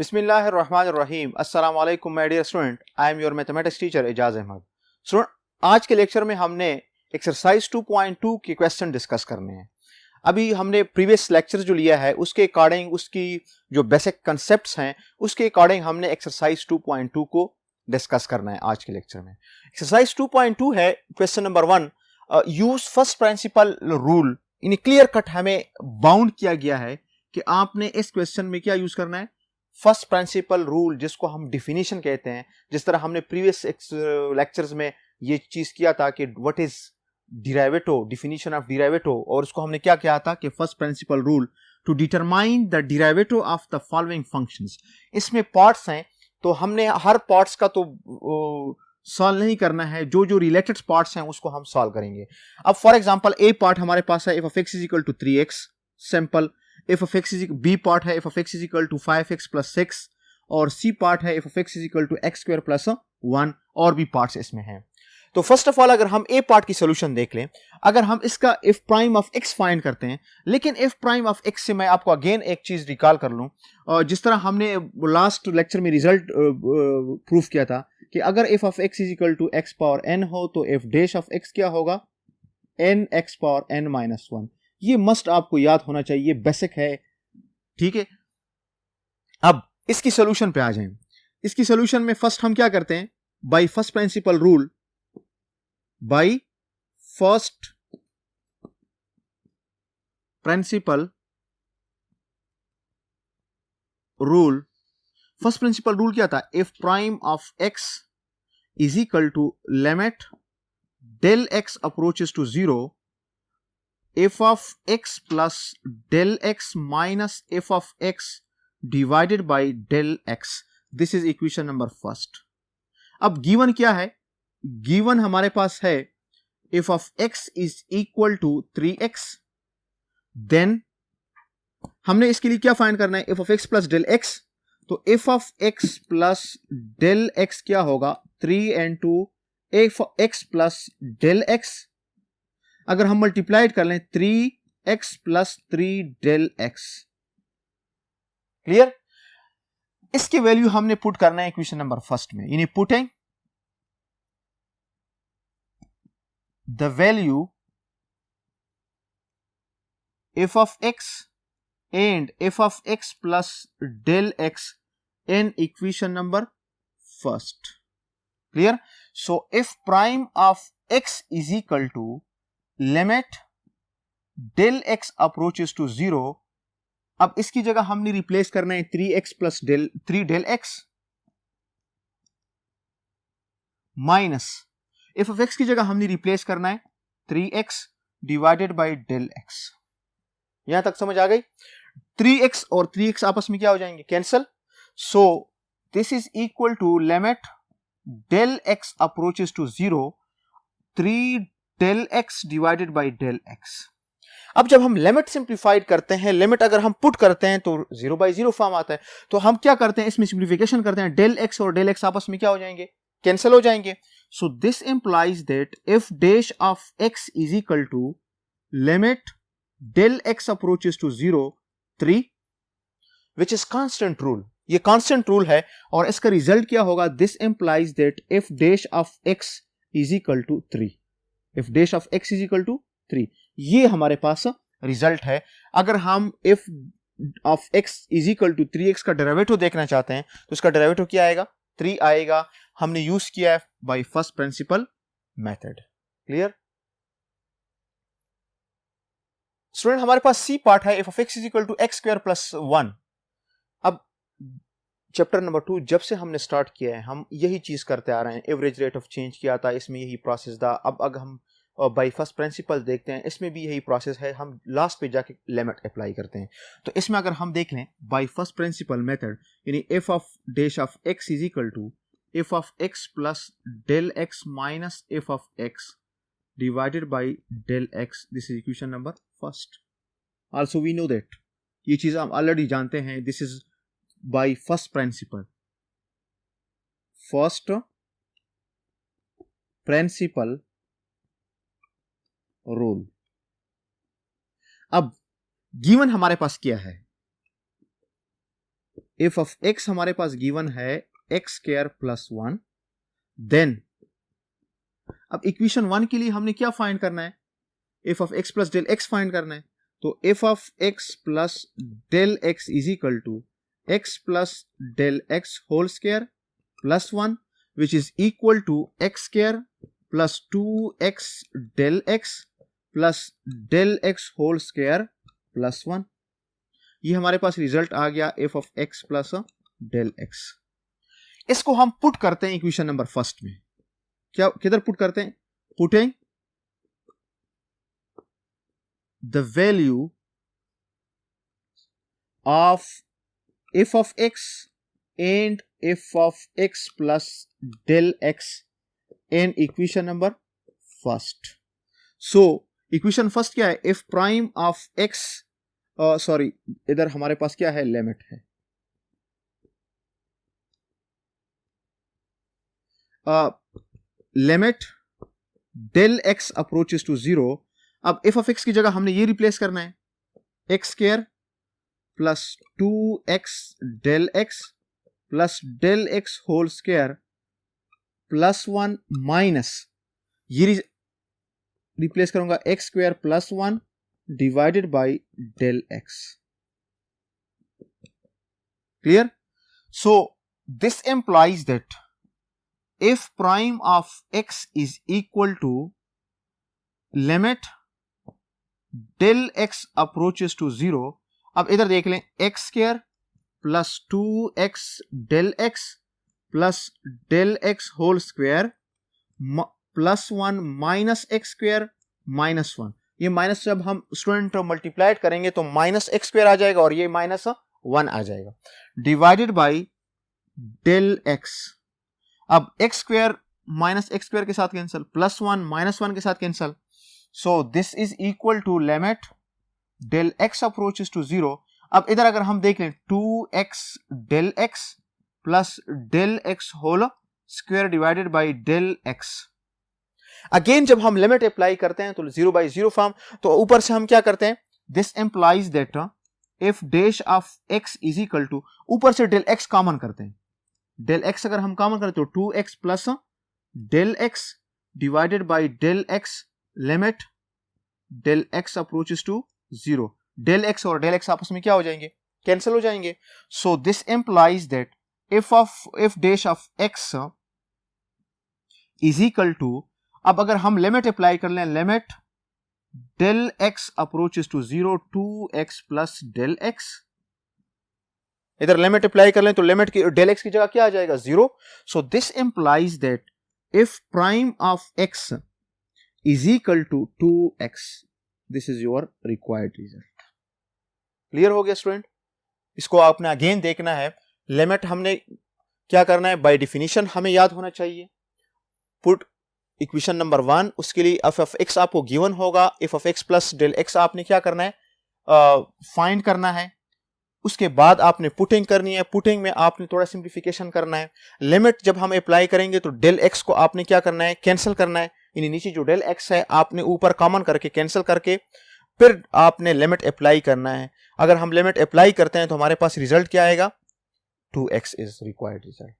बिस्मिल्लाहिर्रहमानिर्रहीम। अस्सलाम वालेकुम my dear student, I am your mathematics teacher Ejaz Ahmad. Student, आज के लेक्चर में हमने एक्सरसाइज 2.2 के क्वेश्चन डिस्कस करने हैं। अभी हमने प्रीवियस लेक्चर जो लिया है उसके अकॉर्डिंग उसकी जो बेसिक कंसेप्ट्स हैं उसके अकॉर्डिंग हमने एक्सरसाइज 2.2 को डिस्कस करना है आज के लेक्चर में। एक्सरसाइज 2.2 है question number 1, use first principle rule. In clear cut हमें बाउंड किया गया है कि आपने इस क्वेश्चन में क्या यूज करना है, फर्स्ट प्रिंसिपल रूल, जिसको हम डिफिनीशन कहते हैं। जिस तरह हमने प्रीवियस लेक्चर्स में ये चीज किया था कि what is derivative, definition of derivative, और उसको हमने क्या किया था कि first principle rule to determine the derivative of the following functions. इसमें पार्ट्स हैं तो हमने हर पार्ट्स का तो सॉल्व नहीं करना है, जो जो रिलेटेड पार्ट्स हैं उसको हम सॉल्व करेंगे। अब फॉर एग्जांपल ए पार्ट हमारे पास है, f of x is equal to 3x, simple. F of x is B part है, f of x is equal to 5x plus 6, और सी पार्ट है f of x is equal to x square plus 1, और भी parts इसमें हैं। तो first of all अगर हम ए पार्ट की सोल्यूशन देख लें, अगर हम इसका if prime of x find करते हैं, लेकिन इफ प्राइम ऑफ x से मैं आपको अगेन एक चीज रिकॉल कर लूं, और जिस तरह हमने लास्ट लेक्चर में रिजल्ट प्रूफ किया था कि अगर f of x is equal to x power n हो तो इफ डैश ऑफ x क्या होगा, n x power n minus 1। ये मस्ट आपको याद होना चाहिए, बेसिक है, ठीक है। अब इसकी सोल्यूशन पे आ जाएं। इसकी सोल्यूशन में फर्स्ट हम क्या करते हैं, by first principle rule, by first principle rule. First principle rule क्या था, f prime of x is equal to limit del x approaches to 0, f of x plus del x minus f of x divided by del x. This is equation number first. अब given क्या है, given हमारे पास है f of x is equal to 3x, then हमने इसके लिए क्या फाइंड करना है, f of x plus del x। तो f of x plus del x क्या होगा, 3 into f of x plus del x। अगर हम मल्टीप्लाइड कर लें 3x plus 3 del x, clear. इसके वैल्यू हमने पुट करना है इक्वेशन नंबर फर्स्ट में, यानी putting the value f of x and f of x plus del x in equation number first, clear। so if prime of x is equal to limit del x approaches to 0, अब इसकी जगह हमने replace करना है 3x plus del x minus f of x की जगह हमने replace करना है 3x divided by del x। यहां तक समझ आ गई। 3x और 3x आपस में क्या हो जाएंगे, cancel. So this is equal to limit del x approaches to 0, 3 del x divided by del x। अब जब हम लिमिट सिंप्लीफाइड करते हैं, लिमिट अगर हम पुट करते हैं तो 0/0 फॉर्म आता है, तो हम क्या करते हैं, इसमें सिंप्लीफिकेशन करते हैं, डेल x और डेल x आपस में क्या हो जाएंगे, कैंसिल हो जाएंगे। So this implies that f dash of x is equal to limit del x approaches to 0 3, which is constant rule. ये कांस्टेंट रूल है और इसका रिजल्ट क्या होगा, this implies that f dash of x is equal to 3, f dash of x is equal to 3, ये हमारे पास result है। अगर हम f of x is equal to 3x का डेरिवेटिव देखना चाहते हैं तो इसका डेरिवेटिव क्या आएगा, 3 आएगा। हमने यूज किया है by first principle method, clear. Student, हमारे पास सी पार्ट है, f of x is equal to x square plus 1। अब चैप्टर नंबर 2 जब से हमने स्टार्ट किया है हम यही चीज करते आ रहे हैं, एवरेज रेट ऑफ चेंज किया था, इसमें यही प्रोसेस था। अब अगर हम बाय फर्स्ट प्रिंसिपल देखते हैं, इसमें भी यही प्रोसेस है, हम लास्ट पे जाके लिमिट अप्लाई करते हैं। तो इसमें अगर हम देख लें बाय फर्स्ट प्रिंसिपल मेथड, यानी f of dash of x is equal to f of x plus del x minus f of x divided by del x, this is equation number first. Also we know that, ये चीज हम already जानते हैं, this is by first principle rule। अब given हमारे पास क्या है, एफ ऑफ एक्स हमारे पास गिवन है एक्स स्क्वायर प्लस 1, देन अब इक्वेशन 1 के लिए हमने क्या फाइंड करना है, f of x plus del x find करना है। तो f of x plus del x is equal to x plus del x whole square plus 1 which is equal to x square plus 2x del x plus del x whole square plus 1। ये हमारे पास result आ गया f of x plus del x. इसको हम put करते हैं equation number first में। क्या किधर पुट करते हैं, putting the value of f of x and f of x plus del x in equation number first. So equation first क्या है, f prime of x, sorry इधर हमारे पास क्या है, लिमिट है, limit del x approaches to 0। अब F of x की जगह हमने ये रिप्लेस करना है, x square plus 2x del x plus del x whole square plus 1 minus ये रिप्लेस करूंगा x square plus 1 divided by del x. Clear? So this implies that f prime of x is equal to limit del x approaches to 0। अब इधर देख लें, x square plus 2x del x plus del x whole square plus 1 minus x square minus 1। ये minus जब हम student multiplied करेंगे तो minus x square आ जाएगा और ये माइनस 1 आ जाएगा, डिवाइडेड बाय डेल एक्स। अब x square minus x square के साथ कैंसिल, प्लस 1 माइनस 1 के साथ cancel. So this is equal to limit del x approaches to 0। अब इधर अगर हम देख लें 2x del x plus del x whole square divided by del x. Again जब हम लिमिट अप्लाई करते हैं तो 0 बाय 0 फॉर्म, तो ऊपर से हम क्या करते हैं, this implies that f dash of x is equal to, ऊपर से डेल x कॉमन करते हैं, डेल x अगर हम कॉमन करते तो 2x plus del x divided by del x limit del x approaches to 0। Del x और del x आपस में क्या हो जाएंगे, कैंसिल हो जाएंगे। So this implies that f dash of x is equal to, अब अगर हम लिमिट अप्लाई कर लें, limit del x approaches to 0 2x plus del x, इधर लिमिट अप्लाई कर लें तो लिमिट की डेल x की जगह क्या आ जाएगा, 0। So this implies that if prime of x is equal to 2x, this is your required result. Clear हो गया स्टूडेंट? इसको आपने अगेन देखना है, लिमिट हमने क्या करना है, बाय डेफिनेशन हमें याद होना चाहिए। पुट इक्वेशन नंबर 1, उसके लिए एफ ऑफ एक्स आपको गिवन होगा, f of x plus del x आपने क्या करना है, फाइंड करना है। उसके बाद आपने पुटिंग करनी है, पुटिंग में आपने थोड़ा सिंप्लीफिकेशन करना है। लिमिट जब हम अप्लाई करेंगे तो डेल एक्स को आपने क्या करना है, कैंसिल करना है, यानी नीचे जो डेल एक्स है आपने ऊपर कॉमन करके कैंसिल करके फिर आपने लिमिट अप्लाई करना है। अगर हम लिमिट अप्लाई करते हैं तो हमारे पास रिजल्ट क्या आएगा, 2x is required result.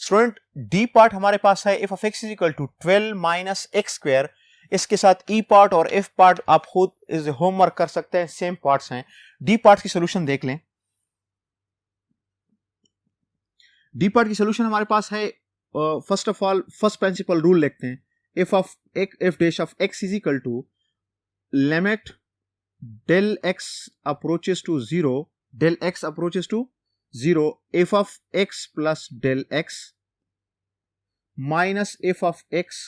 Student D part हमारे पास है, f of x is equal to 12 minus x square. इसके साथ ई पार्ट और एफ पार्ट आप खुद इस होमवर्क कर सकते हैं, सेम पार्ट्स हैं। डी पार्ट की सोल्यूशन देख लें। डी पार्ट की सोल्यूशन हमारे पास है, first of all first principle rule लिखते हैं, f dash of x is equal to limit del x approaches to 0, del x approaches to 0 f of x plus del x minus f of x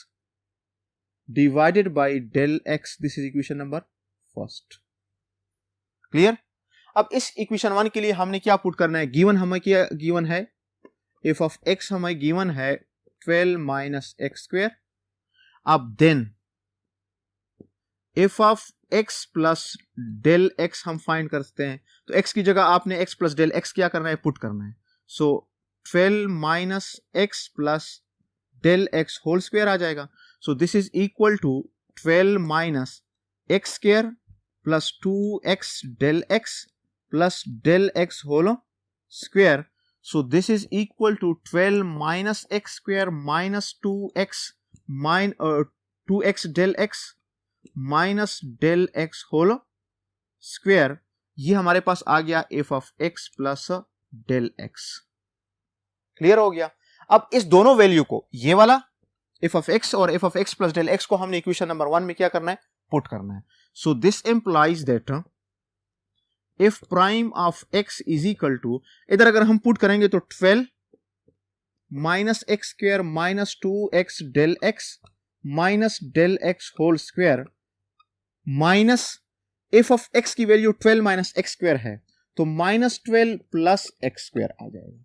divided by del x. This is equation number first. Clear? अब इस equation 1 के लिए हमने क्या put करना है, given हमें क्या गिवन है, f of x हमें गिवन है 12 माइनस एक्स स्क्वायर। अब then f of x plus del x हम फाइंड कर सकते हैं, तो x की जगह आपने x प्लस डेल x क्या करना है, पुट करना है। So 12 minus x plus del x whole square आ जाएगा। So this is equal to 12 minus x square plus 2x del x plus del x whole square. So this is equal to 12 minus x square minus 2x 2x del x minus del x whole square. ये हमारे पास आ गया f of x plus del x. Clear हो गया. अब इस दोनों value को, ये वाला f of x और f of x plus del x को हमने इक्वेशन नंबर 1 में क्या करना है, पुट करना है. So this implies that f prime of x is equal to, इधर अगर हम पुट करेंगे तो 12 minus x square minus 2x del x minus del x whole square minus f of x की वैल्यू 12 माइनस एक्स स्क्वायर है तो minus 12 plus x square आ जाएगा.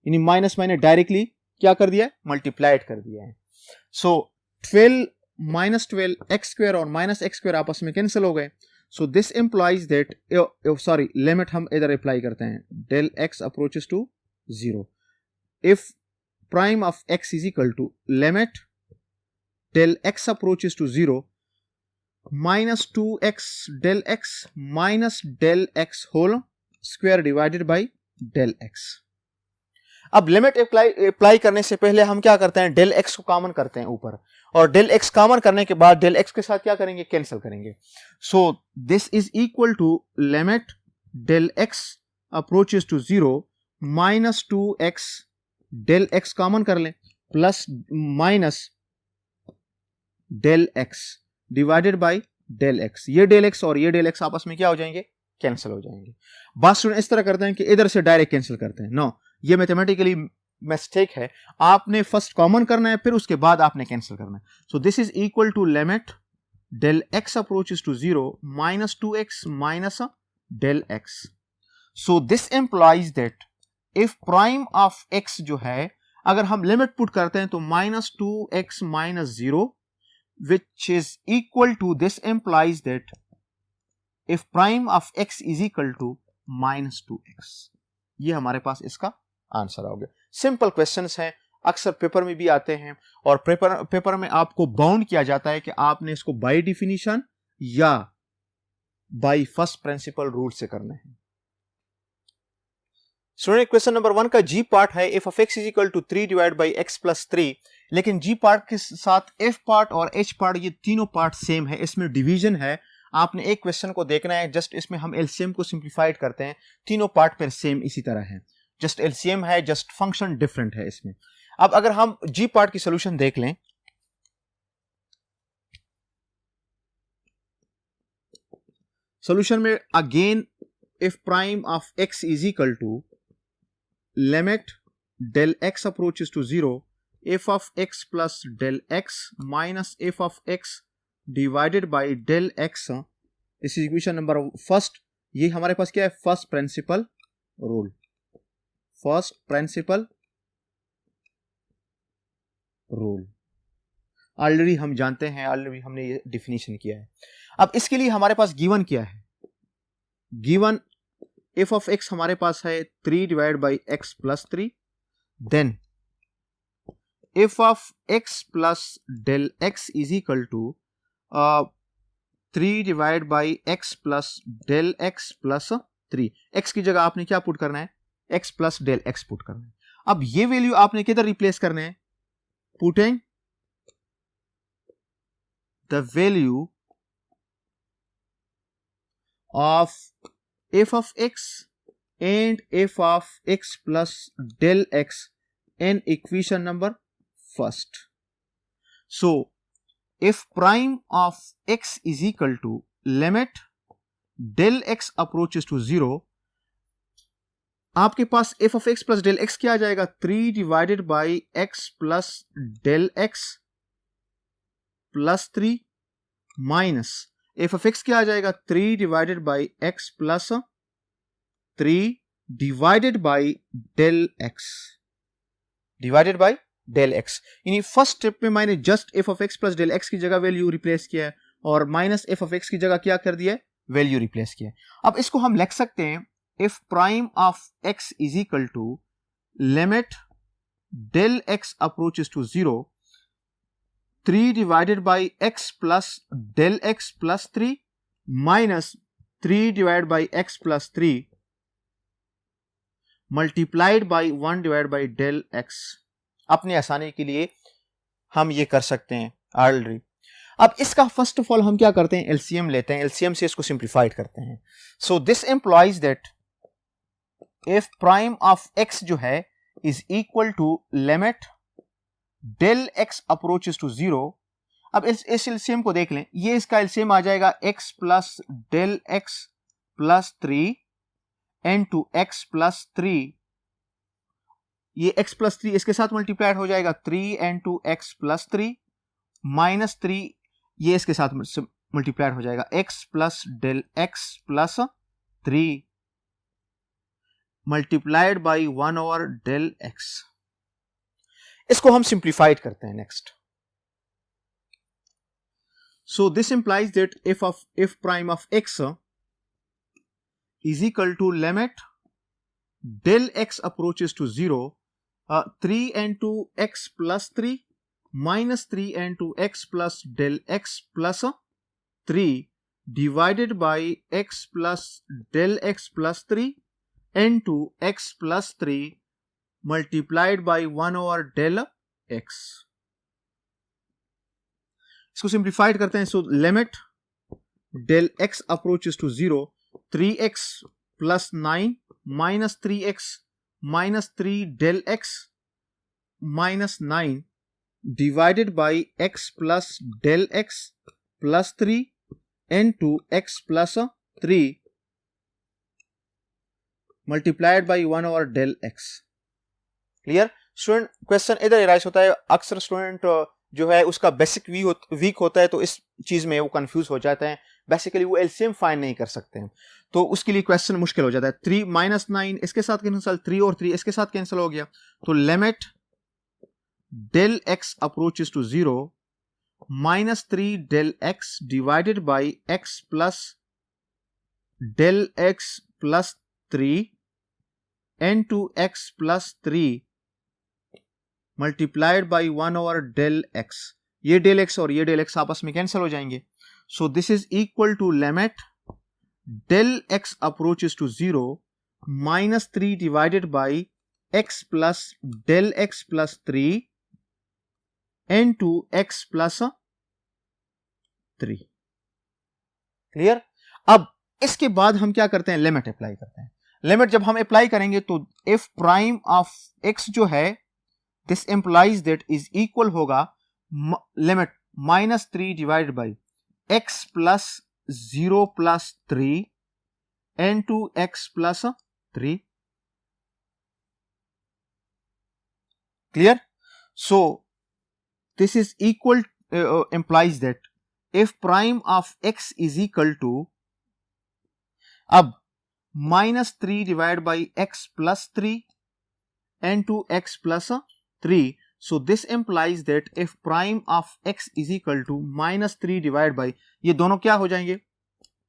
यानी माइनस मैंने डायरेक्टली क्या कर दिया है, मल्टीप्लाइड कर दिया है. सो 12 माइनस 12 एक्स स्क्वायर और माइनस एक्स स्क्वायर आपस में कैंसिल हो गए. So this implies that, sorry limit हम इधर अप्लाई करते हैं, del x approaches to 0. If prime of x is equal to limit del x approaches to 0 minus 2x del x minus del x whole square divided by del x. अब limit apply करने से पहले हम क्या करते हैं, del x को common करते हैं ऊपर, और del x कॉमन करने के बाद del x के साथ क्या करेंगे, कैंसिल करेंगे. So this is equal to limit del x approaches to 0 minus 2x del x common कर लें plus minus del x divided by del x. ये del x और ये del x आपस में क्या हो जाएंगे, कैंसिल हो जाएंगे. बात सुन, इस तरह करते हैं कि इधर से डायरेक्ट कैंसिल करते हैं. नो, ये मैथमेटिकली मिस्टेक है. आपने फर्स्ट कॉमन करना है, फिर उसके बाद आपने कैंसिल करना है. So this is equal to limit del x approaches to 0 minus 2x minus del x. So this implies that if prime of x जो है, अगर हम लिमिट पुट करते हैं तो minus 2x minus 0 which is equal to, this implies that if prime of x is equal to minus 2x. ये हमारे पास इसका आंसर हो गया. सिंपल क्वेश्चंस हैं, अक्सर पेपर में भी आते हैं, और पेपर में आपको बाउंड किया जाता है कि आपने इसको बाय डिफिनीशन या बाय फर्स्ट प्रिंसिपल रूल से करना है. स्टूडेंट, क्वेश्चन नंबर 1 का जी पार्ट है f of x is equal to 3 divided by x plus 3. लेकिन जी पार्ट के साथ f पार्ट और h पार्ट ये तीनों पार्ट सेम है, इसमें डिवीजन है. आपने एक क्वेश्चन को देखना है, जस्ट इसमें हम एलसीएम को सिंप्लीफाइड करते हैं. तीनों पार्ट पर सेम इसी तरह है, जस्ट एलसीएम है, जस्ट फंक्शन डिफरेंट है इसमें. अब अगर हम जी पार्ट की सोल्यूशन देख लें, सोल्यूशन में again if prime of x is equal to limit del x approaches to 0 f of x plus del x minus f of x divided by del x. इस इक्वेशन नंबर फर्स्ट, ये हमारे पास क्या है, first principle rule. First principle rule already हम जानते हैं, already हमने ये डिफिनीशन किया है. अब इसके लिए हमारे पास गिवन क्या है, गिवन f of x हमारे पास है 3 divide by x plus 3. Then f of x plus del x is equal to 3 divide by x plus del x plus 3. x की जगह आपने क्या पुट करना है, x plus del x put करना है. अब ये वैल्यू आपने किधर रिप्लेस करना है, putting the value of f of x and f of x plus del x in equation number first. So if prime of x is equal to limit del x approaches to 0, आपके पास f of x plus del x क्या आ जाएगा, 3 divided by x plus del x plus 3 minus f of x क्या आ जाएगा, 3 divided by x plus 3 divided by del x divided by del x. यानी first step में मैंने just f of x plus del x की जगह value replace किया है और माइनस f of x की जगह क्या कर दिया है, वैल्यू रिप्लेस किया है. अब इसको हम लिख सकते हैं if prime of x is equal to limit del x approaches to 0 3 divided by x plus del x plus 3 minus 3 divide by x plus 3 multiplied by 1 divide by del x. अपनी आसानी के लिए हम ये कर सकते हैं ऑलरेडी। अब इसका फर्स्ट ऑफ ऑल हम क्या करते हैं, एलसीएम लेते हैं, एलसीएम से इसको सिंप्लीफाइड करते हैं। So this implies that if prime of x जो है is equal to limit del x approaches to zero. अब इस एलसीएम को देख लें, ये इसका एलसीएम आ जाएगा x plus del x plus 3 into x plus 3, ये x प्लस 3 इसके साथ मल्टीप्लाइड हो जाएगा 3 into x plus 3 minus 3, ये इसके साथ मल्टीप्लाइड हो जाएगा x plus del x plus 3 multiplied by 1 over del x. इसको हम सिंप्लीफाइड करते हैं next. So this implies that if prime of x is equal to limit del x approaches to 0 3 into x plus 3 minus 3 n to x plus del x plus 3 divided by x plus del x plus 3 n to x plus 3 multiplied by 1 over del x। इसको simplified करते हैं। So limit del x approaches to 0 3x plus 9 minus 3x minus 3 del x minus 9 divided by x plus del x plus 3 n to x plus 3 multiplied by 1 over del x। Clear student? Question इधर rise होता है, अक्सर student जो है उसका basic week होता है तो इस चीज में वो कंफ्यूज हो जाते हैं, बेसिकली वो एलसीएम फाइंड नहीं कर सकते हैं, तो उसके लिए क्वेश्चन मुश्किल हो जाता है। 3 माइनस 9 इसके साथ कैंसिल, 3 और 3 इसके साथ कैंसिल हो गया, तो limit del x approaches to 0 minus 3 del x divided by x plus del x plus 3 n to x plus 3 multiplied by 1 over del x। ये del x और ये del x आपस में कैंसिल हो जाएंगे। So this is equal to limit del x approaches to 0 minus 3 divided by x plus del x plus 3 n to x plus 3। Clear? अब इसके बाद हम क्या करते हैं, लिमिट अप्लाई करते हैं। लिमिट जब हम अप्लाई करेंगे तो इफ प्राइम ऑफ x जो है this implies that is equal होगा limit minus 3 divided by x plus 0 plus 3 n to x plus 3। Clear? So this is equal implies that if prime of x is equal to, अब minus 3 divided by x plus 3 n to x plus 3, so this implies that if prime of x is equal to minus 3 divided by, ये दोनों क्या हो जाएंगे,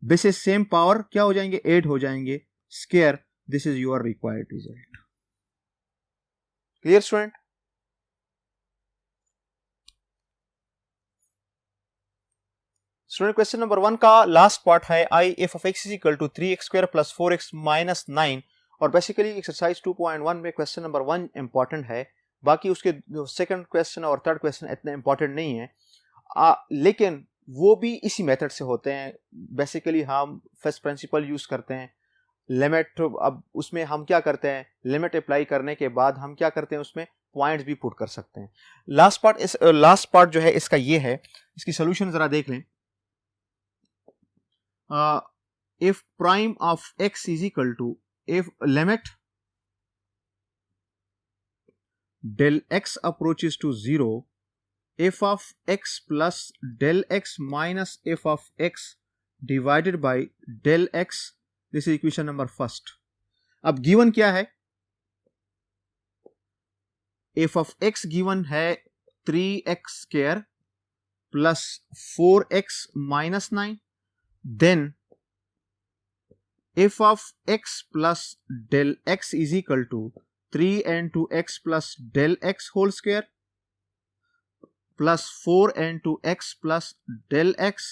basis same power क्या हो जाएंगे, 8 हो जाएंगे square. This is your required result. Clear student? Student question number 1 का लास्ट पार्ट है if f of x is equal to 3x square plus 4x minus 9, और बेसिकली एक्सरसाइज 2.1 में क्वेश्चन नंबर 1 इंपॉर्टेंट है, बाकी उसके जो सेकंड क्वेश्चन और third question इतने इंपॉर्टेंट नहीं है, लेकिन वो भी इसी मेथड से होते हैं। बेसिकली हम फर्स्ट प्रिंसिपल यूज करते हैं, लिमिट, अब उसमें हम क्या करते हैं, लिमिट अप्लाई करने के बाद हम क्या करते हैं, उसमें पॉइंट्स भी पुट कर सकते हैं। लास्ट पार्ट जो है इसका ये है, इसकी सोल्यूशन जरा देख लें। if prime of x is equal to, if limit del x approaches to 0 f of x plus del x minus f of x divided by del x, this is equation number first। अब given क्या है, f of x given है 3x square plus 4x minus 9, then f of x plus del x is equal to 3 n to x plus del x whole square plus 4 n to x plus del x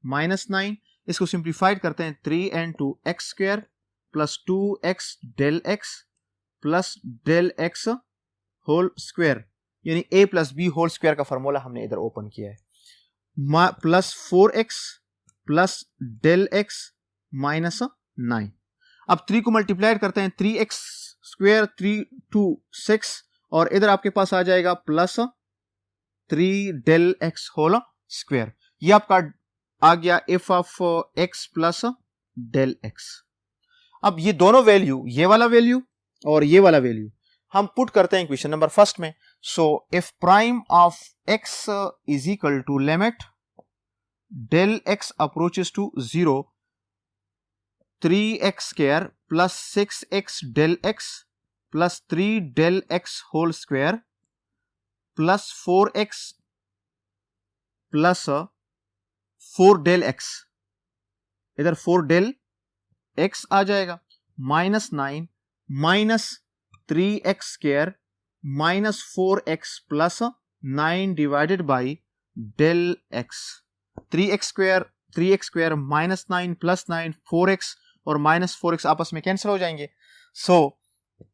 minus 9, इसको simplified करते हैं 3n2x² plus 2x del x plus del x whole square, यानी a plus b whole square का formula हमने इधर open किया है, plus 4x plus del x minus 9। अब 3 को मल्टीप्लाइड करते हैं, 3x स्क्वायर 3 2 6 और इधर आपके पास आ जाएगा plus 3 del x whole square. ये आपका आ गया f of x plus del x। अब ये दोनों वैल्यू, ये वाला वैल्यू और ये वाला वैल्यू हम पुट करते हैं इक्वेशन नंबर फर्स्ट में। So f prime of x is equal to limit del x approaches to 0 3x square plus 6x del x plus 3 del x whole square plus 4x plus 4 del x, इधर 4 del x आ जाएगा, minus 9 minus 3x square minus 4x plus 9 divided by del x। 3x square minus 9 plus 9 4x और minus 4x आपस में cancel हो जाएंगे।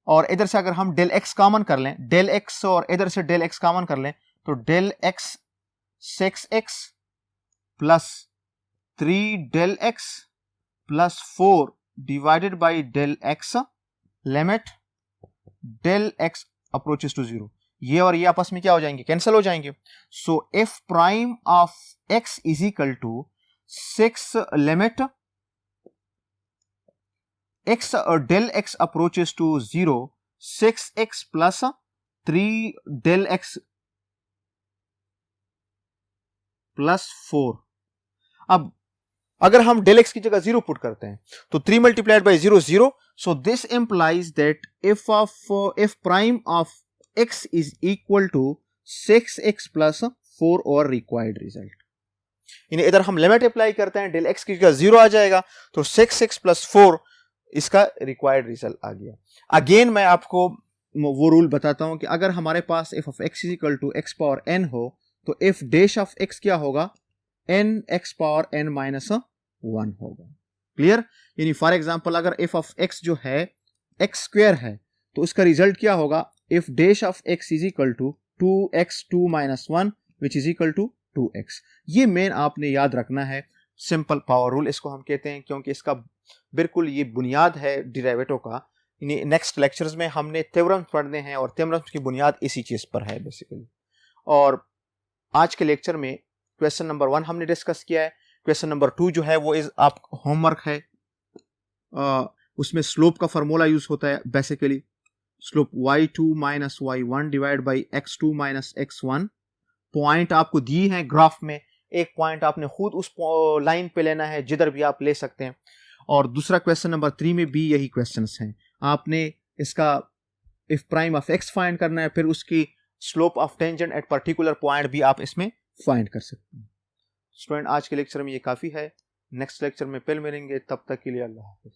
और इधर से अगर हम डेल x कॉमन कर लें, डेल x और इधर से डेल x कॉमन कर लें तो del x 6x plus 3 del x plus 4 divided by del x limit del x approaches to 0। ये और ये आपस में क्या हो जाएंगे, कैंसिल हो जाएंगे। So f prime of x is equal to 6 limit x del x approaches to 0 6x plus 3 del x plus 4। अब अगर हम डेल x की जगह 0 पुट करते हैं तो 3 multiplied by 0 0। So this implies that f prime of x is equal to 6x plus 4 और required result. यानी इधर हम लिमिट अप्लाई करते हैं, डेल x की जगह 0 आ जाएगा तो 6x प्लस 4 इसका रिक्वायर्ड रिजल्ट आ गया। अगेन मैं आपको वो रूल बताता हूं कि अगर हमारे पास f of x is equal to x power n हो तो f डैश ऑफ x क्या होगा, n x power n minus 1 होगा। क्लियर? यानी फॉर एग्जांपल अगर f ऑफ x जो है x स्क्वायर है तो इसका रिजल्ट क्या होगा, f dash of x is equal to 2x 2 minus 1 which is equal to 2x। ये मेन आपने याद रखना है, सिंपल पावर रूल इसको हम कहते हैं, क्योंकि इसका बिल्कुल ये बुनियाद है डेरिवेटिव का। नेक्स्ट लेक्चर्स में हमने थ्योरम्स पढ़ने हैं और थ्योरम्स की बुनियाद इसी चीज पर है बेसिकली। और आज के लेक्चर में क्वेश्चन नंबर 1 हमने डिस्कस किया है। क्वेश्चन नंबर 2 जो है वो इज आप होमवर्क है, उसमें स्लोप का फॉर्मूला यूज होता है basically, slope y2 minus y1 divide by x2 minus x1। Point आपको दी है ग्राफ में, एक पॉइंट आपने खुद उस लाइन पे लेना है, जिधर भी आप ले सकते हैं। और दूसरा क्वेश्चन नंबर 3 में भी यही क्वेश्चंस हैं, आपने इसका f prime of x find करना है, फिर उसकी slope of tangent at particular point भी आप इसमें फाइंड कर सकते हैं। स्टूडेंट आज के लेक्चर में ये काफी है, नेक्स्ट लेक्चर में फिर मिलेंगे, तब तक के लिए अल्लाह हाफिज।